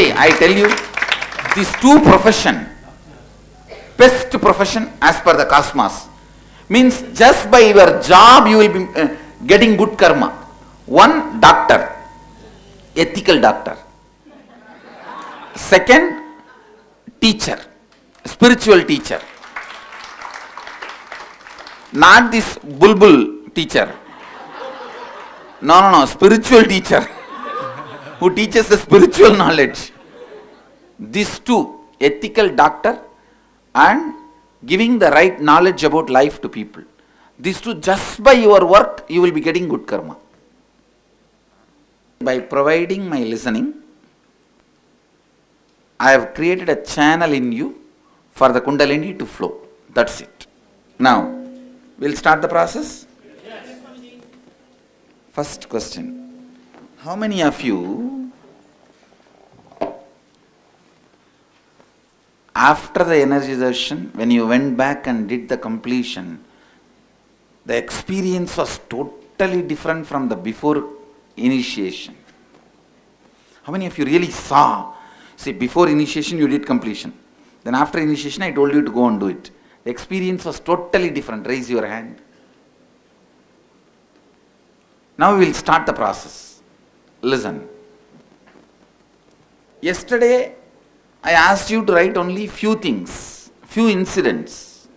See, I tell you, these two profession, best profession as per the cosmos, means just by your job you will be getting good karma. One, doctor, ethical doctor. Second, teacher, spiritual teacher. Not this bulbul teacher. No, spiritual teacher who teaches the spiritual knowledge. These two, ethical doctor and giving the right knowledge about life to people. These two, just by your work, you will be getting good karma. By providing my listening, I have created a channel in you for the Kundalini to flow. That's it. Now, we'll start the process. First question. How many of you, after the energization, when you went back and did the completion, the experience was totally different from the before initiation? How many of you really saw? See, before initiation you did completion. Then after initiation I told you to go and do it. The experience was totally different. Raise your hand. Now we will start the process. Listen. Yesterday I asked you to write only few things, few incidents.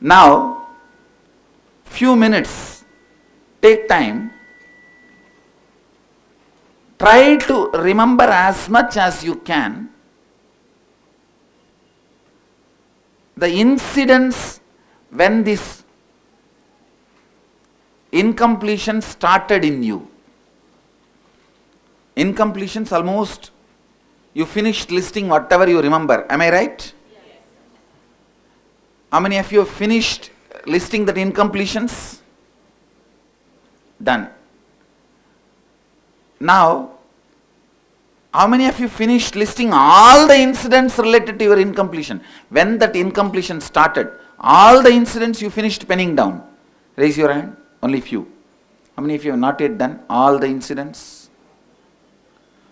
Now, few minutes, take time. Try to remember as much as you can the incidents when this incompletion started in you. Incompletions almost, you finished listing whatever you remember. Am I right? Yes. How many of you have finished listing that incompletions? Done. Now, how many of you finished listing all the incidents related to your incompletion? When that incompletion started, all the incidents you finished penning down. Raise your hand. Only few. How many of you have not yet done all the incidents?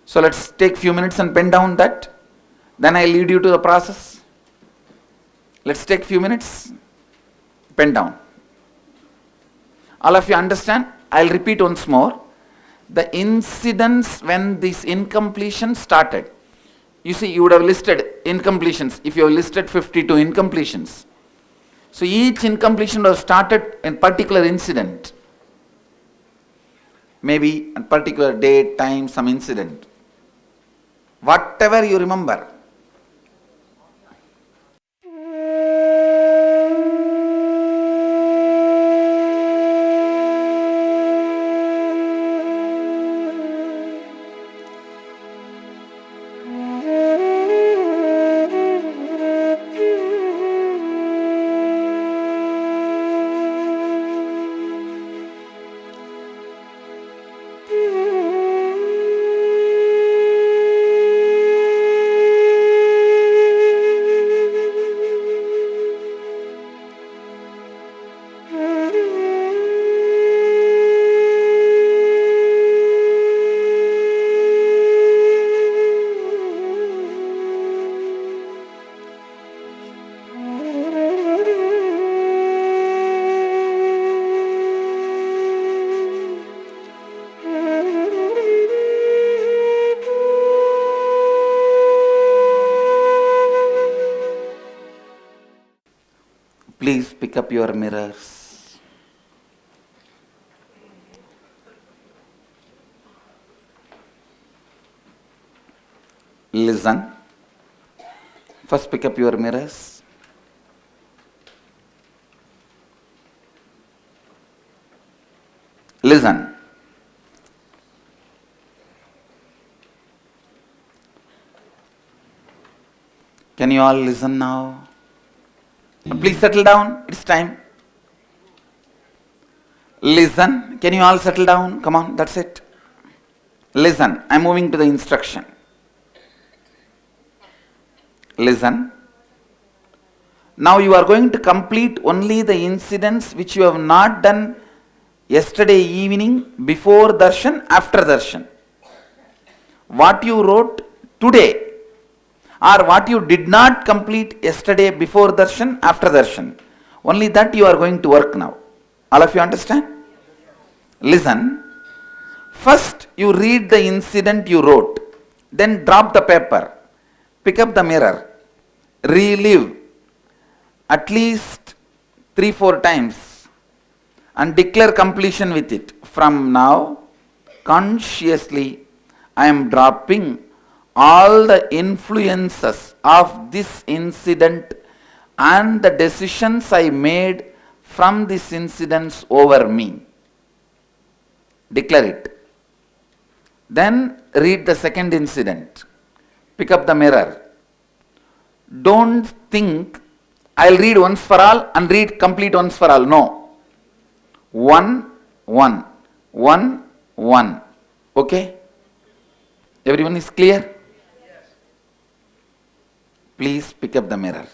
So let's take few minutes and pen down that. Then I lead you to the process. Let's take few minutes. Pen down. All of you understand? I'll repeat once more. The incidents when this incompletion started. You see, you would have listed incompletions. If you have listed 52 incompletions. So each incompletion was started in particular incident. Maybe a particular date, time, some incident. Whatever you remember. Please pick up your mirrors. Listen. First pick up your mirrors. Listen. Can you all listen now? Please settle down. It's time. Listen. Can you all settle down? Come on, that's it. Listen. I'm moving to the instruction. Listen. Now you are going to complete only the incidents which you have not done yesterday evening, before darshan, after darshan. what you wrote today or what you did not complete yesterday before darshan, after darshan. Only that you are going to work now. All of you understand? Listen. First you read the incident you wrote, then drop the paper, pick up the mirror, relive at least 3-4 times and declare completion with it. From now, consciously, I am dropping all the influences of this incident and the decisions I made from these incidents over me. Declare it. Then read the second incident. Pick up the mirror. Don't think I'll read once for all and read complete once for all. No. 1, 1, 1, 1. Okay? Everyone is clear? Please pick up the mirror.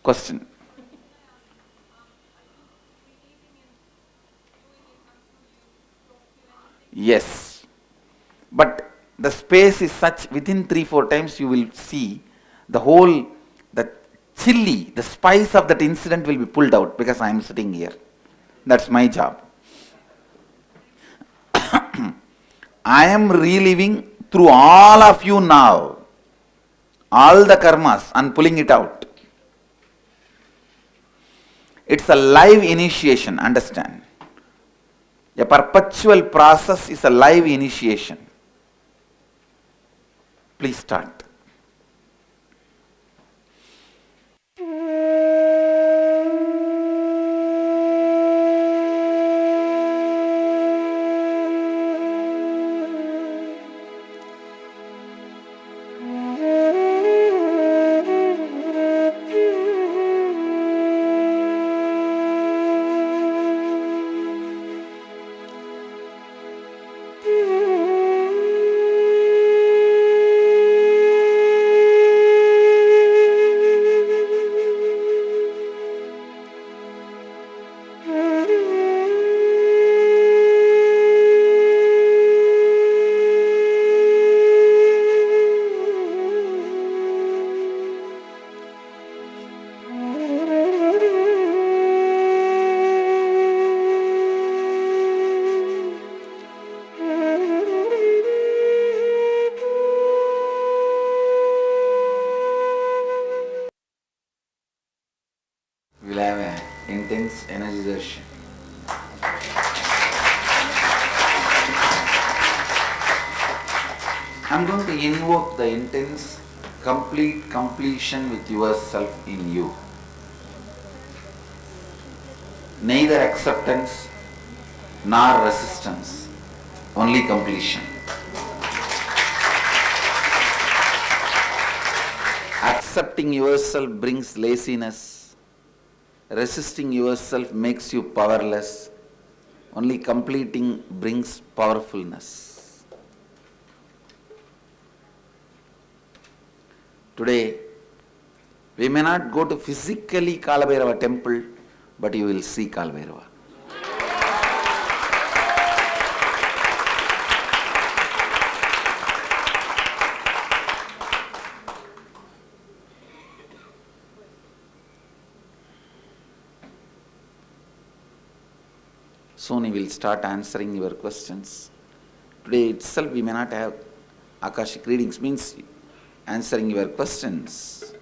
Question. Yes. But the space is such, within 3-4 times you will see the whole, the chili, the spice of that incident will be pulled out because I am sitting here. That's my job. I am reliving through all of you now, all the karmas and pulling it out. It's a live initiation, understand? A perpetual process is a live initiation. Please start. We'll have an intense energization. I'm going to invoke the intense, complete completion with yourself in you. Neither acceptance nor resistance, only completion. Accepting yourself brings laziness. Resisting yourself makes you powerless. Only completing brings powerfulness. Today, we may not go to physically Kalabhairava temple, but you will see Kalabhairava. Soon he will start answering your questions. Today itself we may not have Akashic readings, means answering your questions.